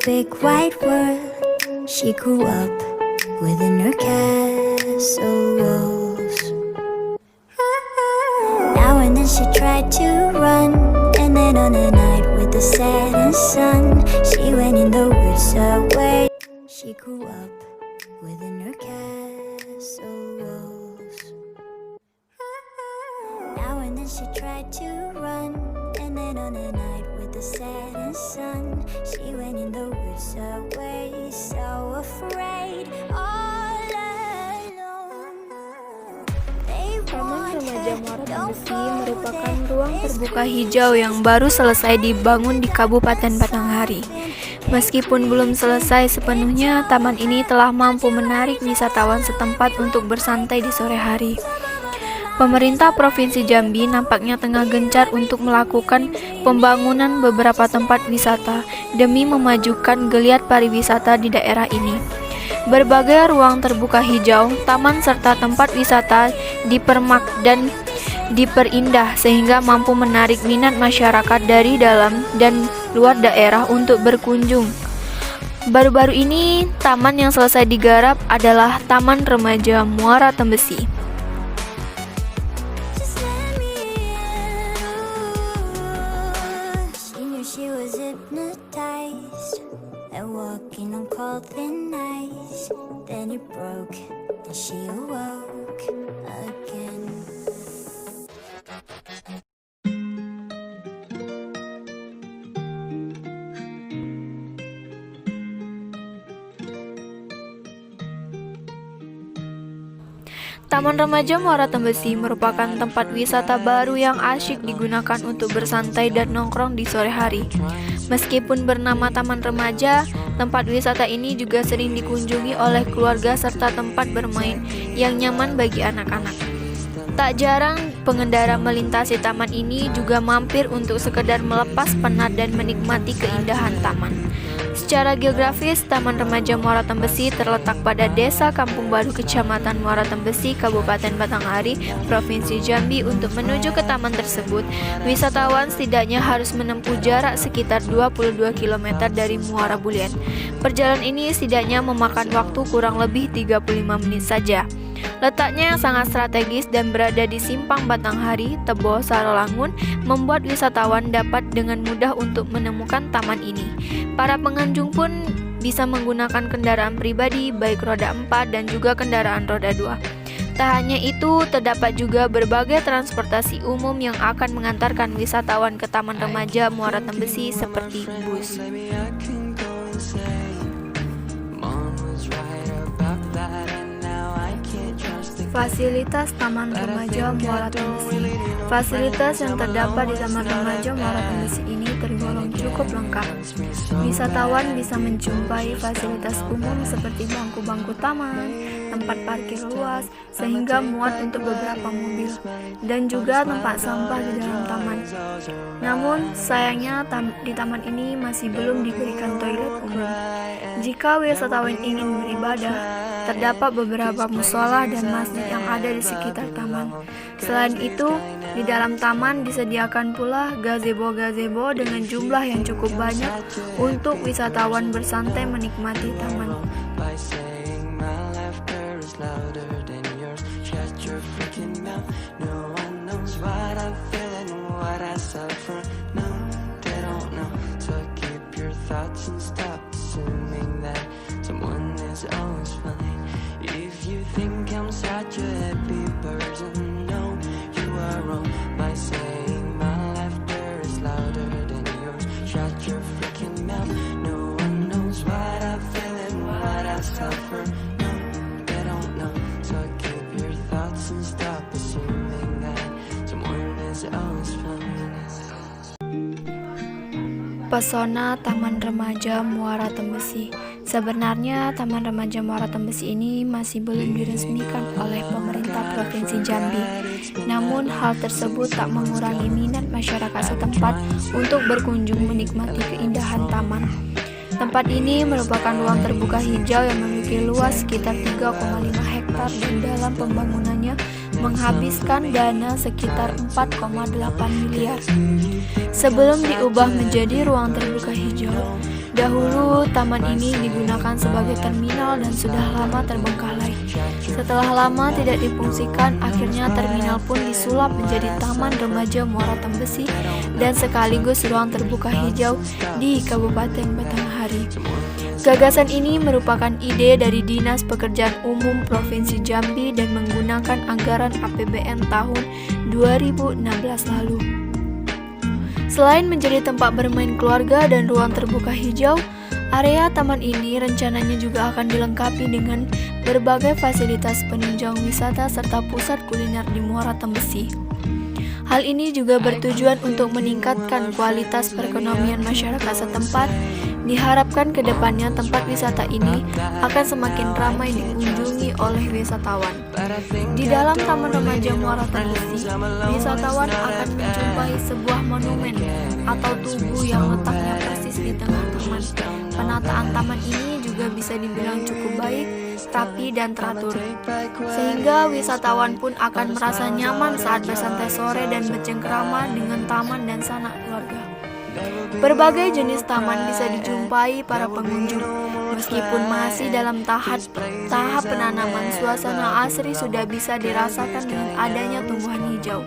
big white world she grew up within her castle walls. Now and then she tried to run, and then on a night with the setting sun, she went in the woods away. She grew up within her castle walls. Now and then she tried to run, and then on a night with the setting sun, she went in the woods away, so afraid, all alone. They Taman want Remaja her, Muara don't Tembesi go merupakan there. ruang terbuka hijau yang baru selesai dibangun di Kabupaten Batanghari. Meskipun belum selesai sepenuhnya, taman ini telah mampu menarik wisatawan setempat untuk bersantai di sore hari. Pemerintah Provinsi Jambi nampaknya tengah gencar untuk melakukan pembangunan beberapa tempat wisata demi memajukan geliat pariwisata di daerah ini. Berbagai ruang terbuka hijau, taman serta tempat wisata dipermak dan diperindah sehingga mampu menarik minat masyarakat dari dalam dan luar daerah untuk berkunjung. Baru-baru ini, taman yang selesai digarap adalah Taman Remaja Muara Tembesi. Just let me in. She knew she was hypnotized and walking on cold thin ice. Then it broke and she awoke again. Taman Remaja Muara Tembesi merupakan tempat wisata baru yang asyik digunakan untuk bersantai dan nongkrong di sore hari. Meskipun bernama Taman Remaja, tempat wisata ini juga sering dikunjungi oleh keluarga serta tempat bermain yang nyaman bagi anak-anak. Tak jarang pengendara melintasi taman ini juga mampir untuk sekedar melepas penat dan menikmati keindahan taman. Secara geografis, Taman Remaja Muara Tembesi terletak pada Desa Kampung Baru, Kecamatan Muara Tembesi, Kabupaten Batanghari, Provinsi Jambi. Untuk menuju ke taman tersebut, wisatawan setidaknya harus menempuh jarak sekitar 22 km dari Muara Bulien. Perjalanan ini setidaknya memakan waktu kurang lebih 35 menit saja. Letaknya yang sangat strategis dan berada di Simpang Batanghari, Tebo, Sarolangun, membuat wisatawan dapat dengan mudah untuk menemukan taman ini. Para pengunjung pun bisa menggunakan kendaraan pribadi, baik roda 4 dan juga kendaraan roda 2. Tak hanya itu, terdapat juga berbagai transportasi umum yang akan mengantarkan wisatawan ke Taman Remaja Muara Tembesi seperti bus. Fasilitas Taman Remaja Muara Tembesi. Fasilitas yang terdapat di Taman Remaja Muara Tembesi ini tergolong cukup lengkap. Wisatawan bisa menjumpai fasilitas umum seperti bangku-bangku taman, tempat parkir luas, sehingga muat untuk beberapa mobil, dan juga tempat sampah di dalam taman. Namun, sayangnya di taman ini masih belum diberikan toilet umum. Jika wisatawan ingin beribadah, terdapat beberapa musola dan masjid yang ada di sekitar taman. Selain itu, di dalam taman disediakan pula gazebo-gazebo dengan jumlah yang cukup banyak untuk wisatawan bersantai menikmati taman. Pesona Taman Remaja Muara Tembesi. Sebenarnya Taman Remaja Muara Tembesi ini masih belum diresmikan oleh pemerintah Provinsi Jambi. Namun hal tersebut tak mengurangi minat masyarakat setempat untuk berkunjung menikmati keindahan taman. Tempat ini merupakan ruang terbuka hijau yang memiliki luas sekitar 3,5 hektar dan dalam pembangunannya menghabiskan dana sekitar 4,8 miliar. Sebelum diubah menjadi ruang terbuka hijau, Dahulu, taman ini digunakan sebagai terminal dan sudah lama terbengkalai. Setelah lama tidak difungsikan, akhirnya terminal pun disulap menjadi Taman Remaja Muara Tembesi dan sekaligus ruang terbuka hijau di Kabupaten Batanghari. Gagasan ini merupakan ide dari Dinas Pekerjaan Umum Provinsi Jambi dan menggunakan anggaran APBN tahun 2016 lalu. Selain menjadi tempat bermain keluarga dan ruang terbuka hijau, area taman ini rencananya juga akan dilengkapi dengan berbagai fasilitas penunjang wisata serta pusat kuliner di Muara Tembesi. Hal ini juga bertujuan untuk meningkatkan kualitas perekonomian masyarakat setempat. Diharapkan ke depannya tempat wisata ini akan semakin ramai dikunjungi oleh wisatawan. Di dalam Taman Remaja Muara Tembesi, wisatawan akan menjumpai sebuah monumen atau tugu yang letaknya persis di tengah taman. Penataan taman ini juga bisa dibilang cukup baik, rapi dan teratur, sehingga wisatawan pun akan merasa nyaman saat bersantai sore dan bercengkrama dengan taman dan sanak keluarga. Berbagai jenis taman bisa dijumpai para pengunjung. Meskipun masih dalam tahap penanaman, suasana asri sudah bisa dirasakan dengan adanya tumbuhan hijau.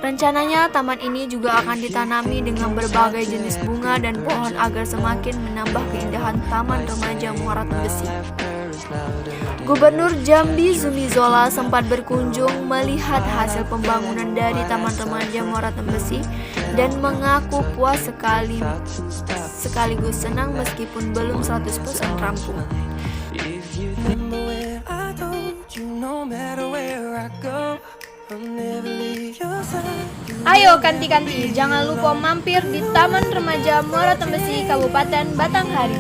Rencananya taman ini juga akan ditanami dengan berbagai jenis bunga dan pohon agar semakin menambah keindahan Taman Remaja Muara Tembesi. Gubernur Jambi Zumi Zola sempat berkunjung melihat hasil pembangunan dari Taman Remaja Muara Tembesi dan mengaku puas sekaligus senang meskipun belum 100% rampung. Ayo kanti-kanti, jangan lupa mampir di Taman Remaja Muara Tembesi, Kabupaten Batanghari.